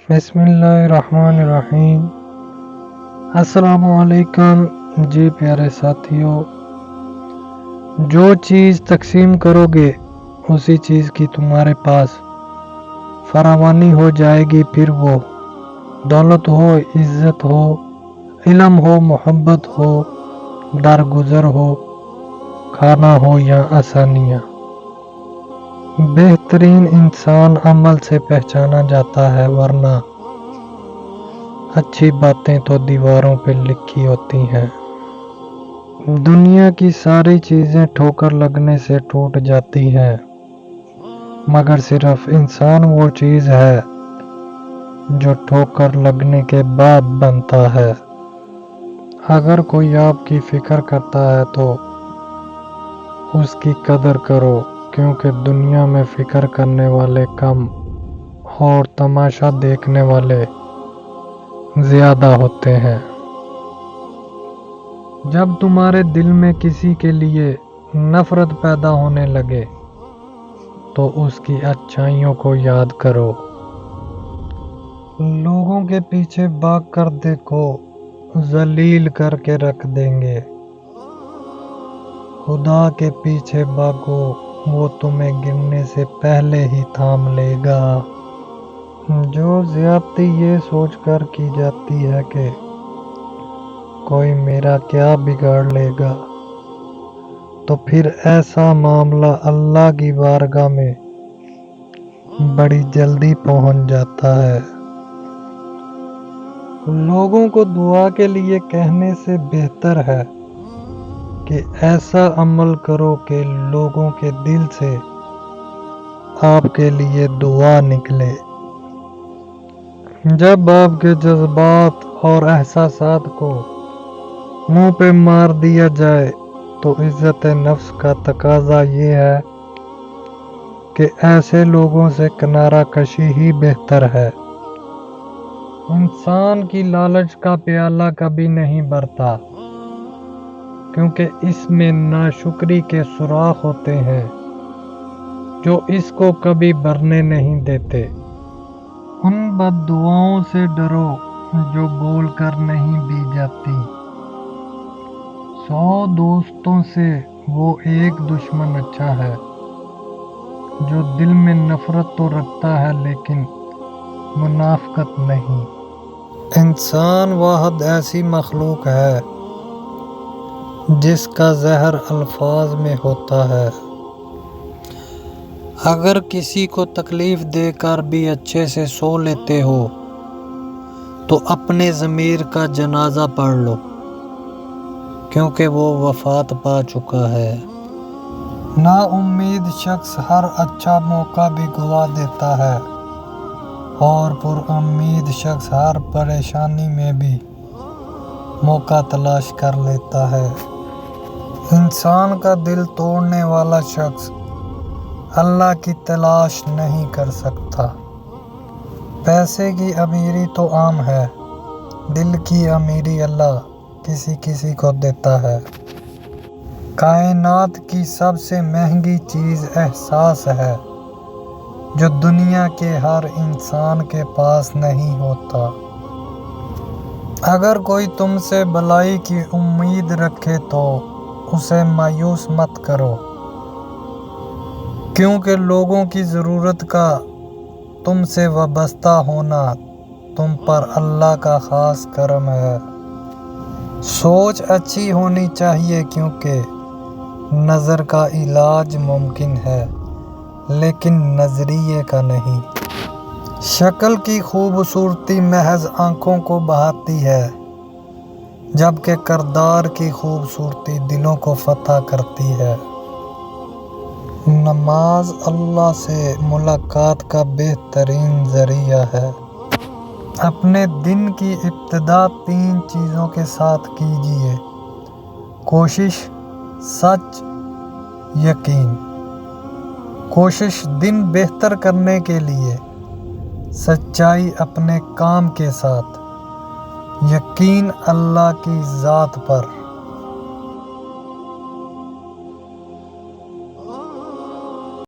بسم اللہ الرحمن الرحیم۔ السلام علیکم جی پیارے ساتھیوں، جو چیز تقسیم کرو گے اسی چیز کی تمہارے پاس فراوانی ہو جائے گی، پھر وہ دولت ہو، عزت ہو، علم ہو، محبت ہو، درگزر ہو، کھانا ہو یا آسانیاں۔ بہترین انسان عمل سے پہچانا جاتا ہے، ورنہ اچھی باتیں تو دیواروں پہ لکھی ہوتی ہیں۔ دنیا کی ساری چیزیں ٹھوکر لگنے سے ٹوٹ جاتی ہیں، مگر صرف انسان وہ چیز ہے جو ٹھوکر لگنے کے بعد بنتا ہے۔ اگر کوئی آپ کی فکر کرتا ہے تو اس کی قدر کرو، کیونکہ دنیا میں فکر کرنے والے کم اور تماشا دیکھنے والے زیادہ ہوتے ہیں۔ جب تمہارے دل میں کسی کے لیے نفرت پیدا ہونے لگے تو اس کی اچھائیوں کو یاد کرو۔ لوگوں کے پیچھے بھاگ کر دیکھو، ذلیل کر کے رکھ دیں گے۔ خدا کے پیچھے بھاگو، وہ تمہیں گرنے سے پہلے ہی تھام لے گا۔ جو زیادتی یہ سوچ کر کی جاتی ہے کہ کوئی میرا کیا بگاڑ لے گا، تو پھر ایسا معاملہ اللہ کی بارگاہ میں بڑی جلدی پہنچ جاتا ہے۔ لوگوں کو دعا کے لیے کہنے سے بہتر ہے کہ ایسا عمل کرو کہ لوگوں کے دل سے آپ کے لیے دعا نکلے۔ جب آپ کے جذبات اور احساسات کو منہ پہ مار دیا جائے تو عزت نفس کا تقاضا یہ ہے کہ ایسے لوگوں سے کنارہ کشی ہی بہتر ہے۔ انسان کی لالچ کا پیالہ کبھی نہیں بھرتا، کیونکہ اس میں ناشکری کے سوراخ ہوتے ہیں جو اس کو کبھی بھرنے نہیں دیتے۔ ان بد دعاؤں سے ڈرو جو بول کر نہیں دی جاتی۔ 100 دوستوں سے وہ ایک دشمن اچھا ہے جو دل میں نفرت تو رکھتا ہے لیکن منافقت نہیں۔ انسان واحد ایسی مخلوق ہے جس کا زہر الفاظ میں ہوتا ہے۔ اگر کسی کو تکلیف دے کر بھی اچھے سے سو لیتے ہو تو اپنے ضمیر کا جنازہ پڑھ لو، کیونکہ وہ وفات پا چکا ہے۔ نا امید شخص ہر اچھا موقع بھی گنوا دیتا ہے اور پر امید شخص ہر پریشانی میں بھی موقع تلاش کر لیتا ہے۔ انسان کا دل توڑنے والا شخص اللہ کی تلاش نہیں کر سکتا۔ پیسے کی امیری تو عام ہے، دل کی امیری اللہ کسی کسی کو دیتا ہے۔ کائنات کی سب سے مہنگی چیز احساس ہے جو دنیا کے ہر انسان کے پاس نہیں ہوتا۔ اگر کوئی تم سے بھلائی کی امید رکھے تو اسے مایوس مت کرو، کیونکہ لوگوں کی ضرورت کا تم سے وابستہ ہونا تم پر اللہ کا خاص کرم ہے۔ سوچ اچھی ہونی چاہیے، کیونکہ نظر کا علاج ممکن ہے لیکن نظریے کا نہیں۔ شکل کی خوبصورتی محض آنکھوں کو بہاتی ہے، جبکہ کردار کی خوبصورتی دلوں کو فتح کرتی ہے۔ نماز اللہ سے ملاقات کا بہترین ذریعہ ہے۔ اپنے دن کی ابتدا 3 چیزوں کے ساتھ کیجیے: کوشش، سچ، یقین۔ کوشش دن بہتر کرنے کے لیے، سچائی اپنے کام کے ساتھ، یقین اللہ کی ذات پر۔